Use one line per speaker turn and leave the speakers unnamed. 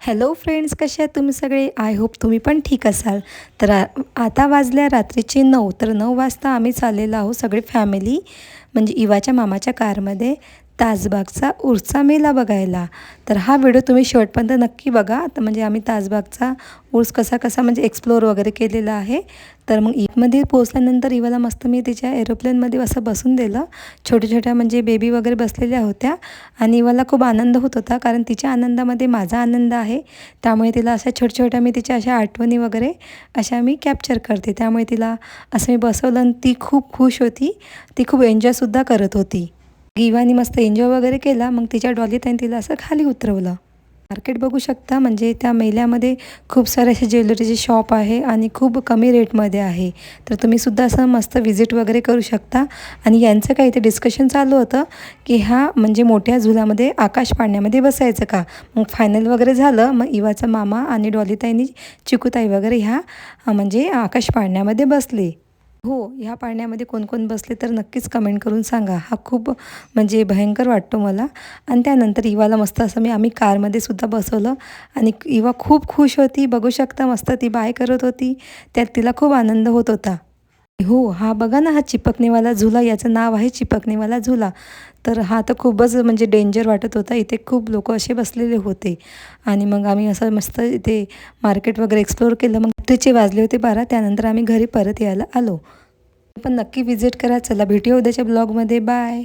Hello friends, कसे आहात तुम्ही सगळे? आय होप तुम्ही पण ठीक असाल. तर आता वाजल्या रात्रीचे 9. तर 9 वाजता आम्ही चाललेलो आहोत सगळे फॅमिली, म्हणजे इवाच्या मामाच्या कारमध्ये ताजबागचा उरचा मेला बघायला. तर हा व्हिडिओ तुम्ही शेवटपर्यंत नक्की बघा. आता म्हणजे आम्ही ताजबागचा उर्स कसा कसा म्हणजे एक्सप्लोअर वगैरे केलेला आहे. तर मग ईदमध्ये पोहोचल्यानंतर इवाला मस्त मी तिच्या एरोप्लेनमध्ये असं बसून दिलं. छोट्या छोट्या म्हणजे बेबी वगैरे बसलेल्या होत्या आणि इवाला खूप आनंद होत होता, कारण तिच्या आनंदामध्ये माझा आनंद आहे. त्यामुळे तिला अशा छोट्या छोट्या मी तिच्या अशा आठवणी वगैरे अशा मी कॅप्चर करते. त्यामुळे तिला असं मी बसवलं आणि ती खूप खुश होती. ती खूप एन्जॉयसुद्धा करत होती. इवानी मस्त एन्जॉय वगैरे केला. मग तिच्या डॉलीत आणि तिला असं खाली उतरवलं. मार्केट बघू शकता, म्हणजे त्या मेल्यामध्ये खूप सारे असे ज्वेलरीचे शॉप आहे आणि खूप कमी रेटमध्ये आहे. तर तुम्हीसुद्धा असं मस्त व्हिजिट वगैरे करू शकता. आणि यांचं काही इथे डिस्कशन चालू होतं की हा म्हणजे मोठ्या झुल्यामध्ये आकाश पाळण्यामध्ये बसायचं का. मग फायनल वगैरे झालं. मग इवाचा मामा आणि डॉलीताईंनी चिकूताई वगैरे ह्या म्हणजे आकाश पाळण्यामध्ये बसले. हो, ह्या पाळण्यामध्ये कोण कोण बसले तर नक्कीच कमेंट करून सांगा. हा खूप म्हणजे भयंकर वाटतो मला. आणि त्यानंतर इवाला मस्त असं आम्ही कारमध्ये सुद्धा बसवलं आणि इवा खूप खुश होती. बघू शकता मस्त ती बाय करत होती. त्यात तिला खूप आनंद होत होता. हो, हा बघा ना, हा चिपकणीवाला झुला, याचं नाव आहे चिपकणीवाला झुला. तर हा तर खूपच म्हणजे डेंजर वाटत होता. इथे खूप लोकं असे बसलेले होते. आणि मग आम्ही असं मस्त इथे मार्केट वगैरे एक्सप्लोअर केलं. मग त्याचे वाजले होते 12. त्यानंतर आम्ही घरी परत यायला आलो. पण नक्की व्हिजिट करा. चला, भेटूया उद्याच्या ब्लॉगमध्ये. बाय.